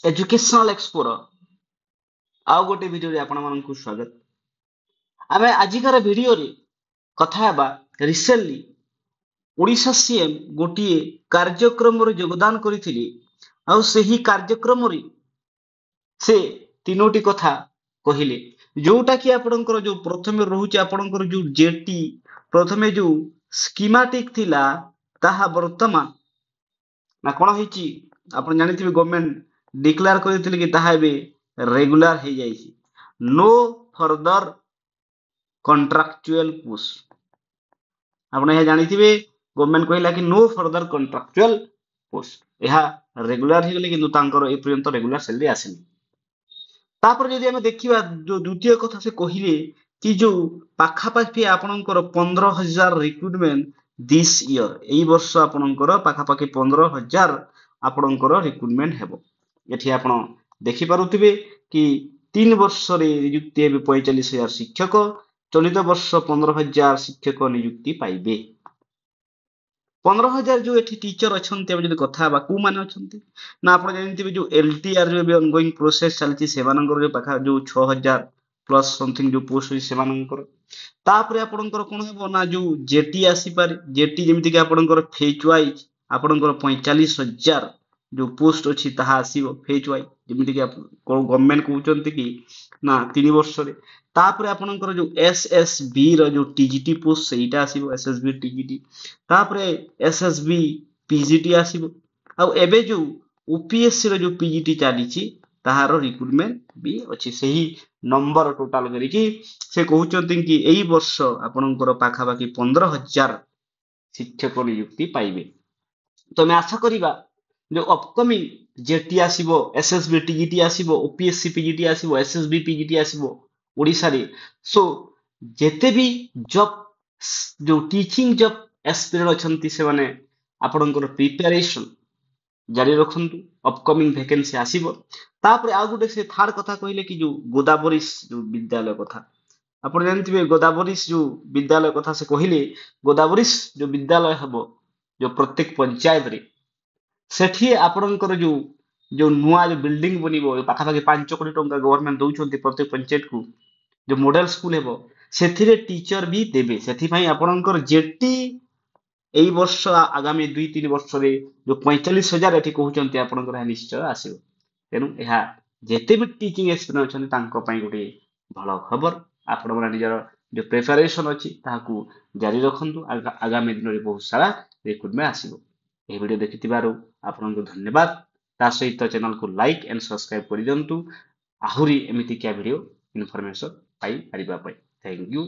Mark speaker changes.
Speaker 1: Educational एक्सपोर आउ गोटे video रे आपण मानकु स्वागत। आमे आजिकार वीडियो रे कथा हेबा रिसेंटली ओडिशा सीएम गोटिए कार्यक्रम रे योगदान करिथिले आउ सेही कार्यक्रम रे से तीनोटी कथा कहिले जोटा कि आपणकर जो प्रथमे रहुचे आपणकर जो जेटी प्रथमे जो स्कीमाटिक थिला ताहा वर्तमान ना कोन होईची आपण जानिथिबे गवर्नमेंट डिक्लेयर करिथिले कि ताहा बे रेगुलर हे जाईची नो फर्दर कॉन्ट्रैक्चुअल पुश आपण यह जानिथिबे गवर्नमेंट कहला कि नो फर्दर कॉन्ट्रैक्चुअल पुश यह रेगुलर हे गेले किंतु तांकर ए पर्यंत रेगुलर सैलरी आसेनी। तापर यदि हमें देखिबा जो द्वितीय कथा से कहिले कि जो पाखापाखि आपणकर 15,000 रिक्रुटमेंट दिस ईयर एई वर्ष आपणकर पाखापाखि 15,000 आपणकर रिक्रुटमेंट हेबो। एठी आपण देखि पारुथिबे कि 3 वर्ष रे नियुक्ति हेबे 45,000 शिक्षक चलित वर्ष 15,000 शिक्षक नियुक्ति पाइबे। 15,000 जो एठी टीचर अछंती हम जदि कथा बा को माने अछंती ना आपण जानथिबे जो एलटीआर जो बे ऑनगोइंग प्रोसेस चलती सेवानंकर जो पाखा जो 6,000 प्लस समथिंग जो पोस्ट होई सेवानंकर तापरे आपणकर कोन हेबो ना जो जेटी आसी पारे जेटी जेमिति कि आपणकर फेज वाइज आपणकर 45,000 जो पोस्ट अछि ताहा आसीबो फेज वाइज जेमिति कि गवर्नमेंट कहउचंती कि ना 3 वर्ष रे तापरे आपणकर जो एसएसबी रो जो टीजीटी पोस्ट सेटा आसीबो एसएसबी टीजीटी तापरे एसएसबी पीजीटी आसीबो आ एबे जो ओपीएससी रो जो पीजीटी चालीची ताहारो रिक्रुटमेंट भी अछि सही नंबर टोटल करिकी से कहउचंती कि एई वर्ष आपणकर पाखापाखि 15,000 शिक्षक नियुक्ति पाइबे। तो मैं आशा करिबा जो अपकमिंग जेटी आसीबो एसएसबी टीजीटी आसीबो ओपीएससी पीजीटी आसीबो एसएसबी पीजीटी आसीबो ओडिसा रे सो जेते भी जॉब जो टीचिंग जॉब एस्पिरेंट अछंती से माने आपणकर प्रिपरेशन जारी रखंतु अपकमिंग वैकेंसी आसीबो। तापरे आ गुटे से थर्ड कथा कहिले कि जो गोदावरीस जो विद्यालय कथा आपण जानथिबे गोदावरीस जो विद्यालय कथा से कहिले गोदावरीस जो विद्यालय हबो जो प्रत्येक पंचायत रे सेठी आपणकर जो जो नुआ जो बिल्डिंग बनिबो पाखापाखि 5 कोटी टंका गवर्नमेंट दउछंती प्रत्येक पंचायत को जो मॉडल स्कूल हेबो सेथिरे टीचर भी देबे सेथि भाई आपणकर जेटी एई वर्ष आगामी 2-3 वर्ष रे जो 45,000 एठी कहउचंती आपणकर हा निश्चय आसीबो तेनु एहा जेते भी टीचिंग एक्सपीरियंस अछंती तांको पई गोटे भलो खबर आपण माने निजर जो प्रिपरेशन अछि ताहाकू जारी रखंतु आगामी दिन रे बहुत सारा रिक्रुटमेंट आसीबो। ए वीडियो देखिथिबारु आपनको धन्यवाद ता सहित चैनल को लाइक एंड सब्सक्राइब करि दंतु आहुरी एमिति क्या वीडियो इन्फॉर्मेशन पाई परिबा पई थैंक यू।